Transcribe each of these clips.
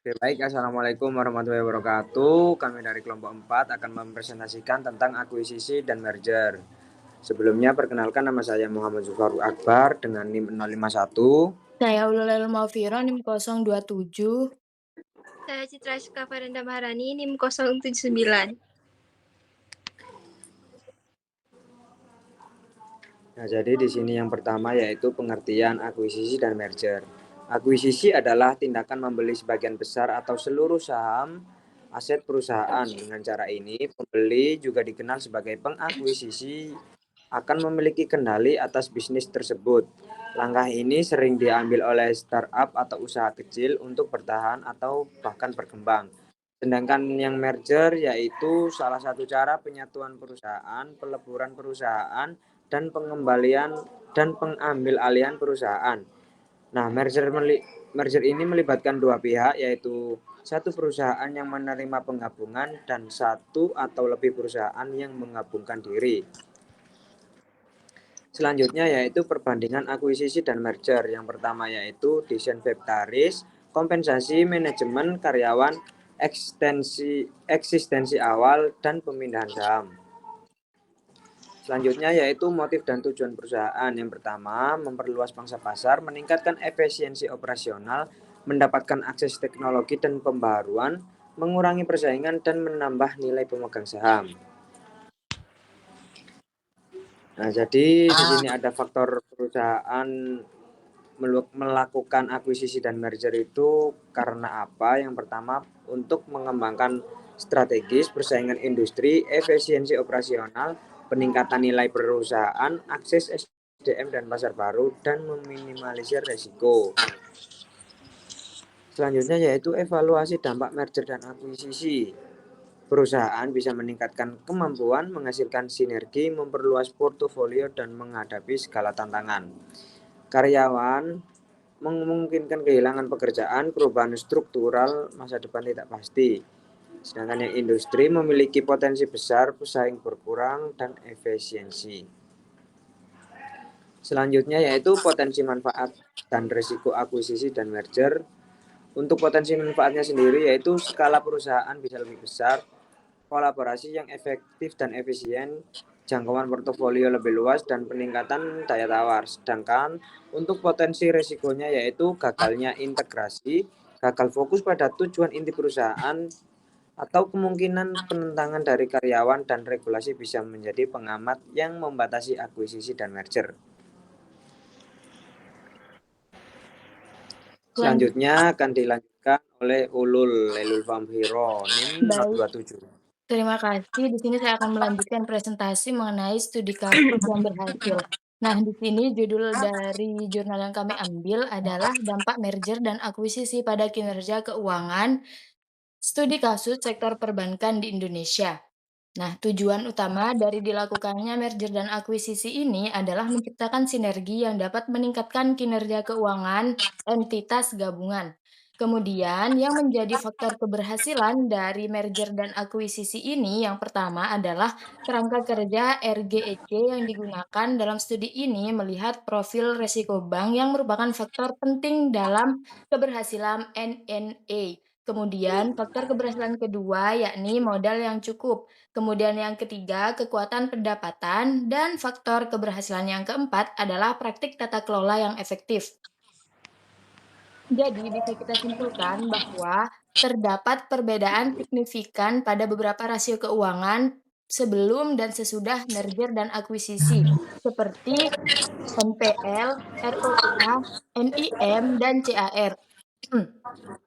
Oke, baik. Assalamualaikum warahmatullahi wabarakatuh. Kami dari kelompok 4 akan mempresentasikan tentang akuisisi dan merger. Sebelumnya, perkenalkan nama saya Muhammad Zufarul Akbar dengan NIM 051. Saya Aululail Maufiron NIM 027. Saya Citra Suka Farenda Maharani, NIM 079. Nah, jadi di sini yang pertama yaitu pengertian akuisisi dan merger. Akuisisi adalah tindakan membeli sebagian besar atau seluruh saham aset perusahaan. Dengan cara ini, pembeli juga dikenal sebagai pengakuisisi akan memiliki kendali atas bisnis tersebut. Langkah ini sering diambil oleh startup atau usaha kecil untuk bertahan atau bahkan berkembang. Sedangkan yang merger yaitu salah satu cara penyatuan perusahaan, peleburan perusahaan, dan pengembalian dan pengambil alihan perusahaan. Nah, merger ini melibatkan dua pihak, yaitu satu perusahaan yang menerima penggabungan dan satu atau lebih perusahaan yang menggabungkan diri. Selanjutnya yaitu perbandingan akuisisi dan merger. Yang pertama yaitu disinventaris, kompensasi manajemen karyawan, eksistensi awal, dan pemindahan saham. Selanjutnya yaitu motif dan tujuan perusahaan. Yang pertama, memperluas pangsa pasar, meningkatkan efisiensi operasional, mendapatkan akses teknologi dan pembaruan, mengurangi persaingan, dan menambah nilai pemegang saham. Nah, jadi di sini ada faktor perusahaan melakukan akuisisi dan merger itu karena apa? Yang pertama, untuk mengembangkan strategis, persaingan industri, efisiensi operasional, peningkatan nilai perusahaan, akses SDM dan pasar baru, dan meminimalisir resiko. Selanjutnya yaitu evaluasi dampak merger dan akuisisi. Perusahaan bisa meningkatkan kemampuan, menghasilkan sinergi, memperluas portofolio, dan menghadapi segala tantangan. Karyawan memungkinkan kehilangan pekerjaan, perubahan struktural, masa depan tidak pasti. Sedangkan yang industri memiliki potensi besar, pesaing berkurang, dan efisiensi. Selanjutnya yaitu potensi manfaat dan risiko akuisisi dan merger. Untuk potensi manfaatnya sendiri yaitu skala perusahaan bisa lebih besar, kolaborasi yang efektif dan efisien, jangkauan portofolio lebih luas, dan peningkatan daya tawar. Sedangkan untuk potensi risikonya yaitu gagalnya integrasi, gagal fokus pada tujuan inti perusahaan, atau kemungkinan penentangan dari karyawan dan regulasi bisa menjadi pengamat yang membatasi akuisisi dan merger. Selanjutnya akan dilanjutkan oleh Ulul Famhiro, NIM Baik, 027. terima kasih. Di sini saya akan melanjutkan presentasi mengenai studi kasus yang berhasil. Nah, di sini judul dari jurnal yang kami ambil adalah dampak merger dan akuisisi pada kinerja keuangan studi kasus sektor perbankan di Indonesia. Nah, tujuan utama dari dilakukannya merger dan akuisisi ini adalah menciptakan sinergi yang dapat meningkatkan kinerja keuangan entitas gabungan. Kemudian, yang menjadi faktor keberhasilan dari merger dan akuisisi ini yang pertama adalah kerangka kerja RGEC yang digunakan dalam studi ini melihat profil resiko bank yang merupakan faktor penting dalam keberhasilan NNA. Kemudian, faktor keberhasilan kedua yakni modal yang cukup. Kemudian yang ketiga, kekuatan pendapatan, dan faktor keberhasilan yang keempat adalah praktik tata kelola yang efektif. Jadi bisa kita simpulkan bahwa terdapat perbedaan signifikan pada beberapa rasio keuangan sebelum dan sesudah merger dan akuisisi, seperti NPL, ROA, NIM, dan CAR.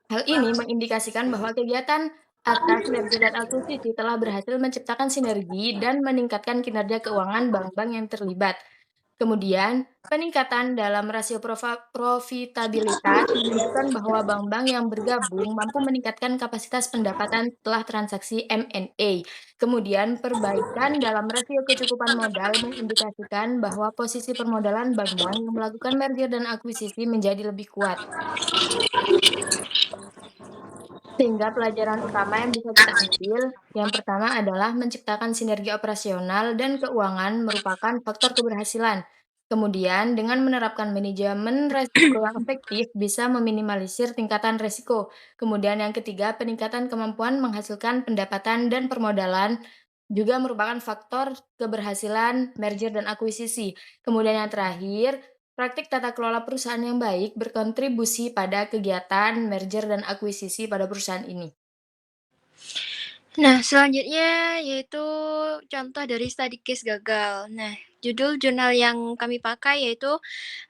Hal ini mengindikasikan bahwa kegiatan atas merger dan akuisisi telah berhasil menciptakan sinergi dan meningkatkan kinerja keuangan bank-bank yang terlibat. Kemudian, peningkatan dalam rasio profitabilitas menunjukkan bahwa bank-bank yang bergabung mampu meningkatkan kapasitas pendapatan setelah transaksi M&A. Kemudian, perbaikan dalam rasio kecukupan modal mengindikasikan bahwa posisi permodalan bank-bank yang melakukan merger dan akuisisi menjadi lebih kuat. Sehingga pelajaran utama yang bisa kita ambil, yang pertama adalah menciptakan sinergi operasional dan keuangan merupakan faktor keberhasilan. Kemudian, dengan menerapkan manajemen resiko yang efektif, bisa meminimalisir tingkatan resiko. Kemudian yang ketiga, peningkatan kemampuan menghasilkan pendapatan dan permodalan juga merupakan faktor keberhasilan merger dan akuisisi. Kemudian yang terakhir, praktik tata kelola perusahaan yang baik berkontribusi pada kegiatan merger dan akuisisi pada perusahaan ini. Nah, selanjutnya yaitu contoh dari study case gagal. Nah, judul jurnal yang kami pakai yaitu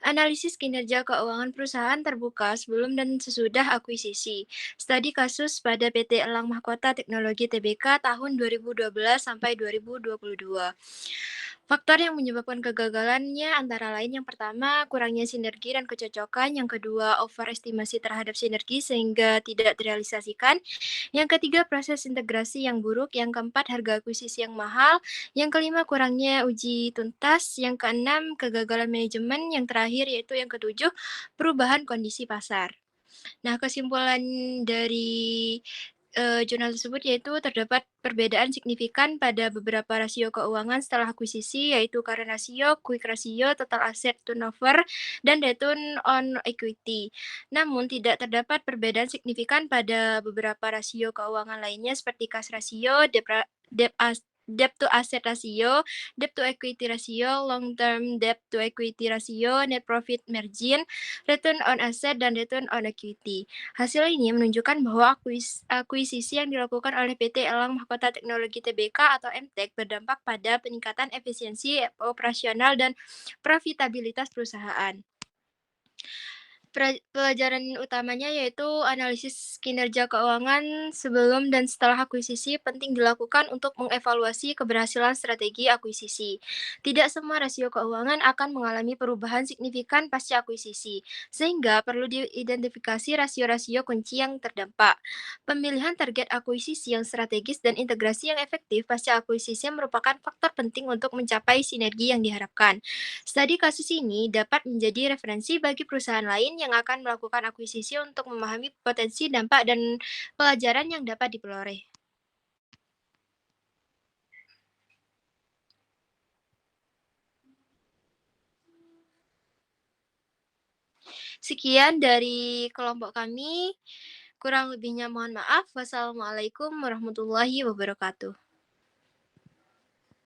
Analisis Kinerja Keuangan Perusahaan Terbuka Sebelum dan Sesudah Akuisisi. Studi kasus pada PT Elang Mahkota Teknologi Tbk tahun 2012 sampai 2022. Faktor yang menyebabkan kegagalannya antara lain yang pertama, kurangnya sinergi dan kecocokan, yang kedua, overestimasi terhadap sinergi sehingga tidak direalisasikan, yang ketiga, proses integrasi yang buruk. Yang keempat, harga akuisisi yang mahal. Yang kelima, kurangnya uji tuntas. Yang keenam, kegagalan manajemen. Yang terakhir, yaitu yang ketujuh, perubahan kondisi pasar. Nah, kesimpulan dari jurnal tersebut yaitu terdapat perbedaan signifikan pada beberapa rasio keuangan setelah akuisisi, yaitu current ratio, quick ratio, total asset turnover, dan return on equity. Namun, tidak terdapat perbedaan signifikan pada beberapa rasio keuangan lainnya seperti cash ratio, debt to asset ratio, debt to equity ratio, long term debt to equity ratio, net profit margin, return on asset, dan return on equity. Hasil ini menunjukkan bahwa akuisisi yang dilakukan oleh PT Elang Mahkota Teknologi Tbk atau MTEK berdampak pada peningkatan efisiensi operasional dan profitabilitas perusahaan. Pelajaran utamanya yaitu analisis kinerja keuangan sebelum dan setelah akuisisi penting dilakukan untuk mengevaluasi keberhasilan strategi akuisisi. Tidak semua rasio keuangan akan mengalami perubahan signifikan pasca akuisisi, sehingga perlu diidentifikasi rasio-rasio kunci yang terdampak. Pemilihan target akuisisi yang strategis dan integrasi yang efektif pasca akuisisi merupakan faktor penting untuk mencapai sinergi yang diharapkan. Studi kasus ini dapat menjadi referensi bagi perusahaan lain yang akan melakukan akuisisi untuk memahami potensi, dampak, dan pelajaran yang dapat diperoleh. Sekian dari kelompok kami. Kurang lebihnya mohon maaf. Wassalamualaikum warahmatullahi wabarakatuh.